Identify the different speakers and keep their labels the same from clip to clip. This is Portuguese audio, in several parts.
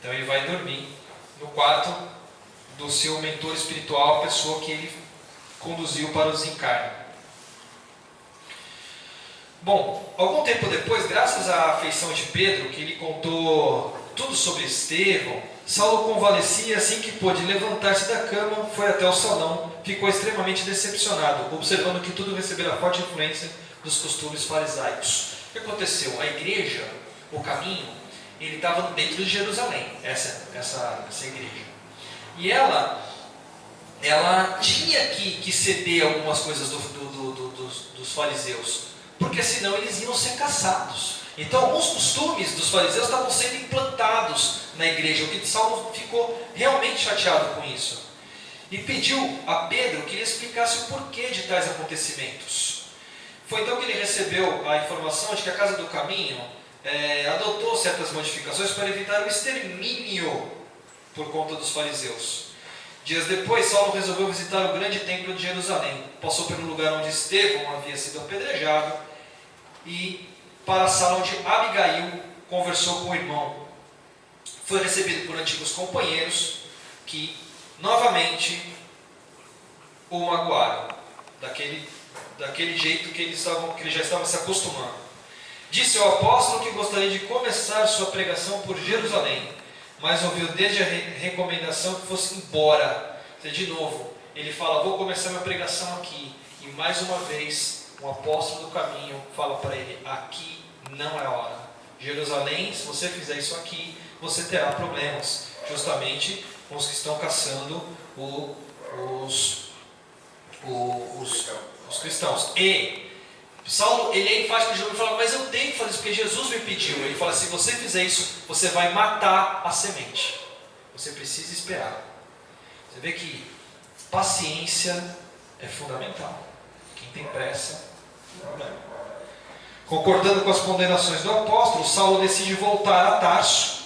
Speaker 1: Então ele vai dormir no quarto do seu mentor espiritual, a pessoa que ele conduziu para o desencarne. Bom, algum tempo depois, graças à afeição de Pedro, que lhe contou tudo sobre Estevão, Saulo convalescia e assim que pôde levantar-se da cama, foi até o salão, ficou extremamente decepcionado, observando que tudo recebera forte influência dos costumes farisaicos. O que aconteceu? A igreja, o caminho, ele estava dentro de Jerusalém, essa igreja. E ela tinha que ceder algumas coisas dos fariseus, porque senão eles iam ser caçados. Então alguns costumes dos fariseus estavam sendo implantados na igreja, o que Saulo ficou realmente chateado com isso. E pediu a Pedro que lhe explicasse o porquê de tais acontecimentos. Foi então que ele recebeu a informação de que a Casa do Caminho adotou certas modificações para evitar o extermínio por conta dos fariseus. Dias depois, Saulo resolveu visitar o grande templo de Jerusalém. Passou pelo lugar onde Estevão havia sido apedrejado e para a sala onde Abigail conversou com o irmão. Foi recebido por antigos companheiros que novamente o magoaram, daquele jeito que ele já estava se acostumando. Disse ao apóstolo que gostaria de começar sua pregação por Jerusalém, mas ouviu desde a recomendação que fosse embora. De novo, ele fala: vou começar minha pregação aqui. E mais uma vez, o apóstolo do caminho fala para ele: aqui não é hora. Jerusalém, se você fizer isso aqui, você terá problemas, justamente com os que estão caçando os cristãos. E Saulo, ele é enfático de novo e fala: mas eu tenho que fazer isso porque Jesus me pediu. Ele fala: se você fizer isso, você vai matar a semente. Você precisa esperar. Você vê que paciência é fundamental. Quem tem pressa, não é problema. Concordando com as condenações do apóstolo, Saulo decide voltar a Tarso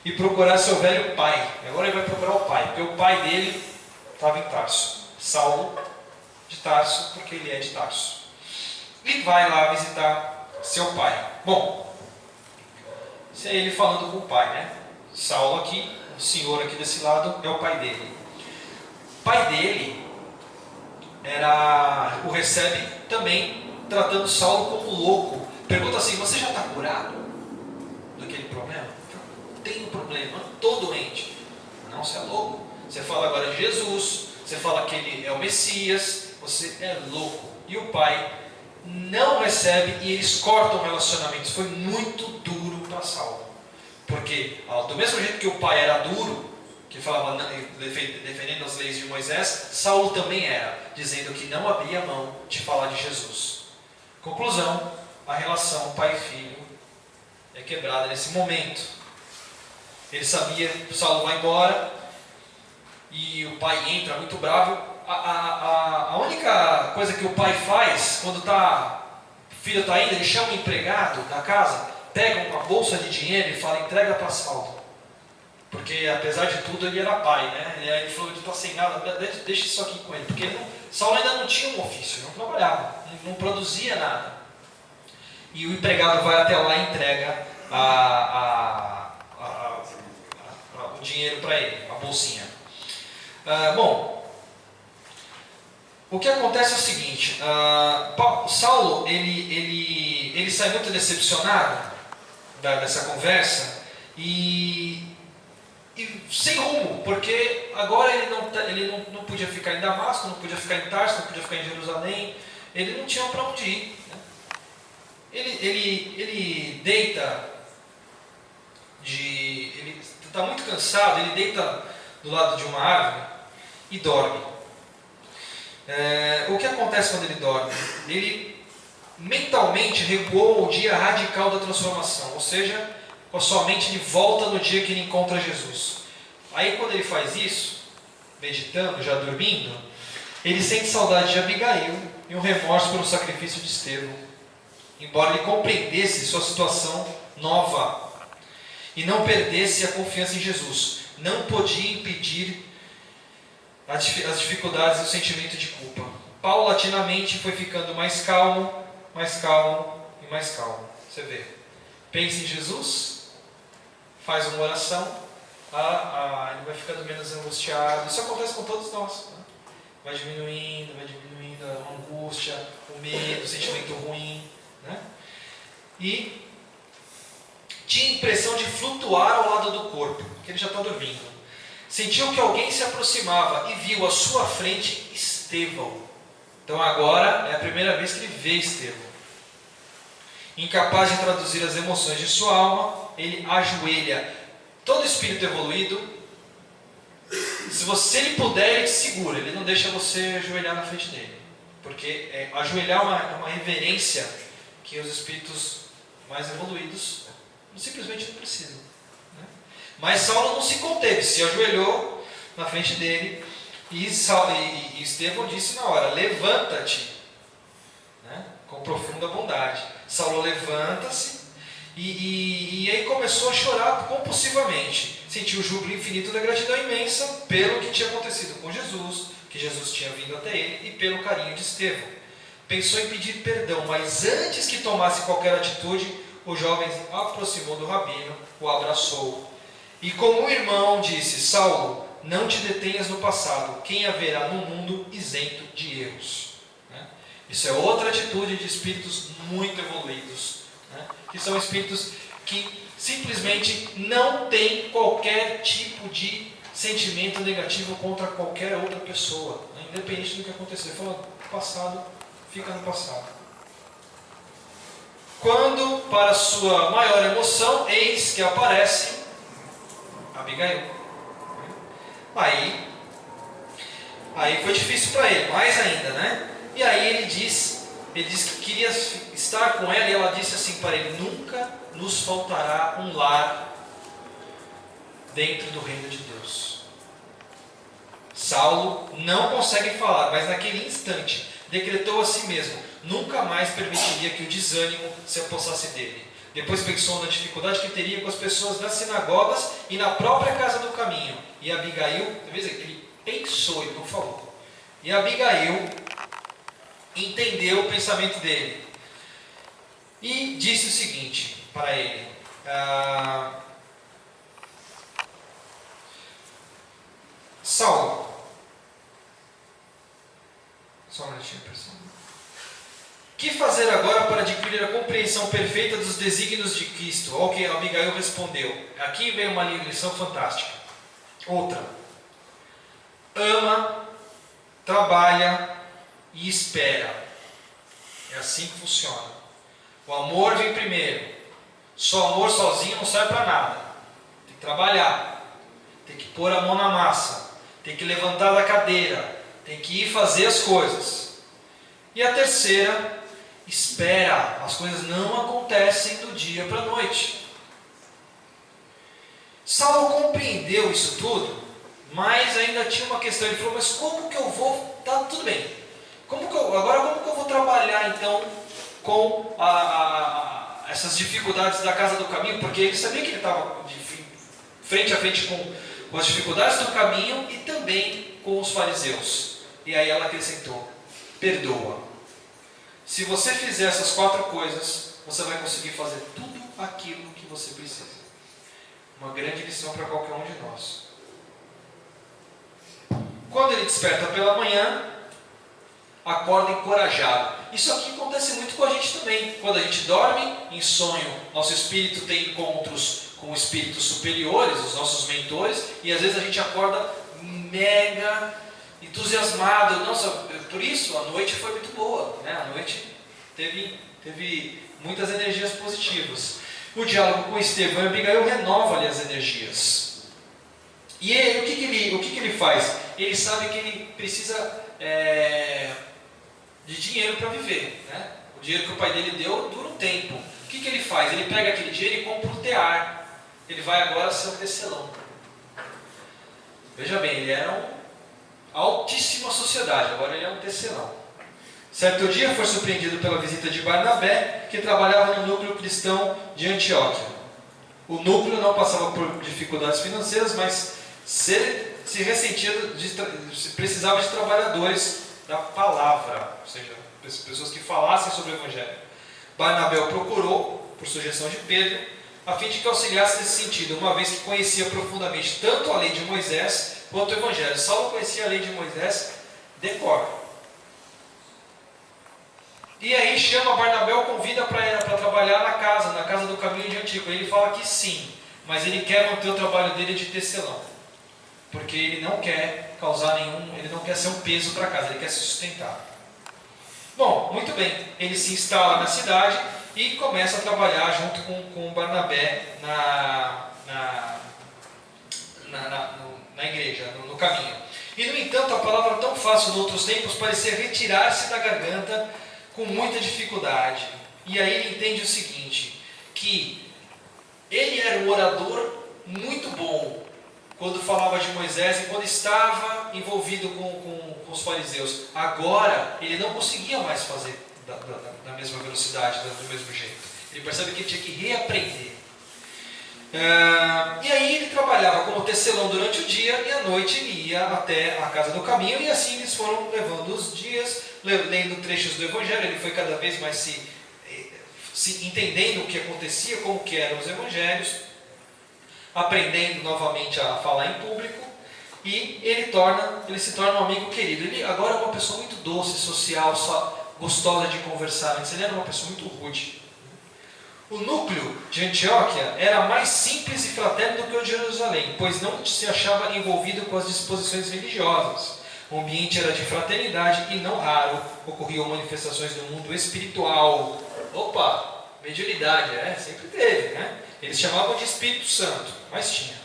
Speaker 1: e procurar seu velho pai. Agora ele vai procurar o pai, porque o pai dele estava em Tarso. Saulo de Tarso, porque ele é de Tarso. E vai lá visitar seu pai. Bom, isso é ele falando com o pai, né? Saulo aqui, o senhor aqui desse lado, é o pai dele. O pai dele o recebe também tratando Saulo como louco. Pergunta assim: você já está curado daquele problema? Tem um problema, estou doente. Não, você é louco. Você fala agora de Jesus, você fala que ele é o Messias, você é louco. E o pai não recebe e eles cortam relacionamentos. Foi muito duro para Saulo, porque do mesmo jeito que o pai era duro, que falava defendendo as leis de Moisés, Saulo também era, dizendo que não abria mão de falar de Jesus. Conclusão: a relação pai e filho é quebrada nesse momento. Ele sabia que Saulo vai embora e o pai entra muito bravo. A única coisa que o pai faz quando o filho está indo, ele chama o empregado da casa, pega uma bolsa de dinheiro e fala: entrega para Saulo. Porque apesar de tudo ele era pai, né? Ele falou: ele está sem nada, deixa isso aqui com ele. Porque Saulo ainda não tinha um ofício, não trabalhava, não produzia nada. E o empregado vai até lá e entrega o dinheiro para ele, a bolsinha. Bom, o que acontece é o seguinte: Saulo ele sai muito decepcionado dessa conversa e sem rumo, porque agora ele não podia ficar em Damasco, não podia ficar em Tarso, não podia ficar em Jerusalém, ele não tinha para onde ir. Ele deita, ele está muito cansado, ele deita do lado de uma árvore e dorme. O que acontece quando ele dorme? Ele mentalmente recuou o dia radical da transformação, ou seja, com a sua mente de volta no dia que ele encontra Jesus. Aí quando ele faz isso, meditando, já dormindo, ele sente saudade de Abigail e um remorso pelo sacrifício de Estevão, embora ele compreendesse sua situação nova e não perdesse a confiança em Jesus. Não podia impedir as dificuldades e o sentimento de culpa. Paulatinamente foi ficando mais calmo e mais calmo. Você vê, pensa em Jesus, faz uma oração, ele vai ficando menos angustiado. Isso acontece com todos nós. Né? Vai diminuindo a angústia, o medo, o sentimento ruim. Né? E tinha a impressão de flutuar ao lado do corpo, que ele já está dormindo. Sentiu que alguém se aproximava e viu à sua frente Estevão. Então agora é a primeira vez que ele vê Estevão. Incapaz de traduzir as emoções de sua alma, ele ajoelha. Todo espírito evoluído, se ele puder, ele te segura, ele não deixa você ajoelhar na frente dele. Porque ajoelhar é uma reverência que os espíritos mais evoluídos simplesmente não precisam. Né? Mas Saulo não se conteve, se ajoelhou na frente dele e Estevão disse na hora: levanta-te, né? Com profunda bondade. Saulo levanta-se e aí começou a chorar compulsivamente. Sentiu o júbilo infinito da gratidão imensa pelo que tinha acontecido com Jesus, que Jesus tinha vindo até ele, e pelo carinho de Estevão. Pensou em pedir perdão, mas antes que tomasse qualquer atitude, o jovem se aproximou do rabino, o abraçou e como um irmão disse: Saulo, não te detenhas no passado, quem haverá no mundo isento de erros. Né? Isso é outra atitude de espíritos muito evoluídos, né? Que são espíritos que simplesmente não têm qualquer tipo de sentimento negativo contra qualquer outra pessoa, né? Independente do que acontecer. Ele fala: passado fica no passado. Quando, para sua maior emoção, eis que aparece Abigail. Aí foi difícil para ele, mais ainda, né? E aí ele disse que queria estar com ela, e ela disse assim para ele: nunca nos faltará um lar dentro do reino de Deus. Saulo não consegue falar, mas naquele instante decretou a si mesmo: nunca mais permitiria que o desânimo se apossasse dele. Depois pensou na dificuldade que teria com as pessoas nas sinagogas e na própria casa do caminho. E Abigail, ele pensou, ele não falou. E Abigail entendeu o pensamento dele e disse o seguinte para ele: Saulo, só um minutinho, pessoal. Que fazer agora para adquirir a compreensão perfeita dos desígnios de Cristo? Ao que Abigail respondeu. Aqui vem uma lição fantástica. Outra. Ama, trabalha e espera. É assim que funciona. O amor vem primeiro. Só amor sozinho não serve para nada. Tem que trabalhar. Tem que pôr a mão na massa. Tem que levantar da cadeira. Tem que ir fazer as coisas. E a terceira: espera. As coisas não acontecem do dia para a noite. Saulo compreendeu isso tudo, mas ainda tinha uma questão. Ele falou: mas como que eu vou? Tá tudo bem. Agora como que eu vou trabalhar então com essas dificuldades da casa do caminho? Porque ele sabia que ele estava frente a frente com as dificuldades do caminho e também com os fariseus. E aí ela acrescentou: perdoa. Se você fizer essas 4 coisas, você vai conseguir fazer tudo aquilo que você precisa. Uma grande lição para qualquer um de nós. Quando ele desperta pela manhã, acorda encorajado. Isso aqui acontece muito com a gente também. Quando a gente dorme em sonho, nosso espírito tem encontros com espíritos superiores, os nossos mentores, e às vezes a gente acorda mega entusiasmado. Nossa, por isso a noite foi muito boa, né? A noite teve muitas energias positivas. O diálogo com Estevão e Abigail renova-lhe as energias. E ele, o que ele faz? Ele sabe que ele precisa de dinheiro para viver, né? O dinheiro que o pai dele deu dura um tempo. O que ele faz? Ele pega aquele dinheiro e compra um tear. Ele vai agora ser um tecelão. Veja bem, ele era um altíssima sociedade, agora ele é um tecelão. Certo dia foi surpreendido pela visita de Barnabé, que trabalhava no núcleo cristão de Antioquia. O núcleo não passava por dificuldades financeiras, mas se ressentia, precisava de trabalhadores da palavra, ou seja, pessoas que falassem sobre o Evangelho. Barnabé o procurou, por sugestão de Pedro, a fim de que auxiliasse nesse sentido, uma vez que conhecia profundamente tanto a lei de Moisés quanto o Evangelho. Saulo conhecia a lei de Moisés de cor. E aí chama Barnabé, o convida para trabalhar na casa do caminho de Antíoco. Ele fala que sim, mas ele quer manter o trabalho dele de tecelão, porque ele não quer causar ele não quer ser um peso para casa, ele quer se sustentar. Bom, muito bem, ele se instala na cidade e começa a trabalhar junto com Barnabé na igreja, no caminho. E no entanto, a palavra tão fácil em outros tempos parecia retirar-se da garganta com muita dificuldade. E aí ele entende o seguinte, que ele era um orador muito bom quando falava de Moisés e quando estava envolvido com os fariseus. Agora, ele não conseguia mais fazer da mesma velocidade, do mesmo jeito. Ele percebe que ele tinha que reaprender. E aí ele trabalhava como tecelão durante o dia e à noite ele ia até a casa do caminho, e assim eles foram levando os dias, lendo trechos do Evangelho. Ele foi cada vez mais se entendendo o que acontecia, como que eram os Evangelhos, aprendendo novamente a falar em público, e ele se torna um amigo querido. Ele agora é uma pessoa muito doce, social, gostosa de conversar. Antes ele era uma pessoa muito rude. O núcleo de Antioquia era mais simples e fraterno do que o de Jerusalém, pois não se achava envolvido com as disposições religiosas. O ambiente era de fraternidade e não raro ocorriam manifestações do mundo espiritual. Opa, mediunidade, sempre teve, né? Eles chamavam de Espírito Santo, mas tinha.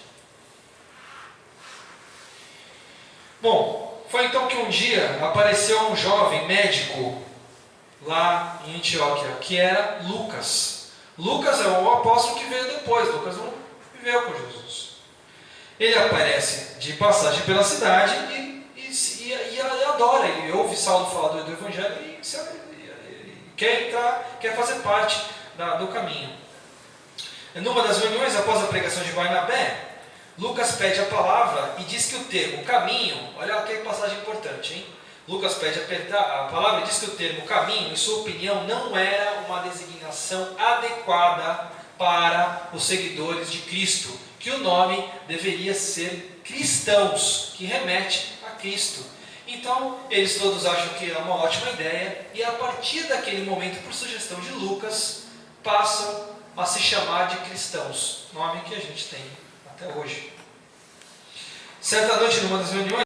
Speaker 1: Bom, foi então que um dia apareceu um jovem médico lá em Antioquia, que era Lucas. Lucas é o apóstolo que veio depois. Lucas não viveu com Jesus. Ele aparece de passagem pela cidade e adora. Ele ouve Saulo falar do Evangelho e quer fazer parte do caminho. Numa das reuniões, após a pregação de Barnabé, Lucas pede a palavra e diz que o termo caminho, olha que passagem importante, hein? Lucas pede a palavra e diz que o termo caminho, em sua opinião, não era uma designação adequada para os seguidores de Cristo, que o nome deveria ser cristãos, que remete a Cristo. Então, eles todos acham que é uma ótima ideia, e a partir daquele momento, por sugestão de Lucas, passam a se chamar de cristãos, nome que a gente tem até hoje. Certa noite, numa das reuniões,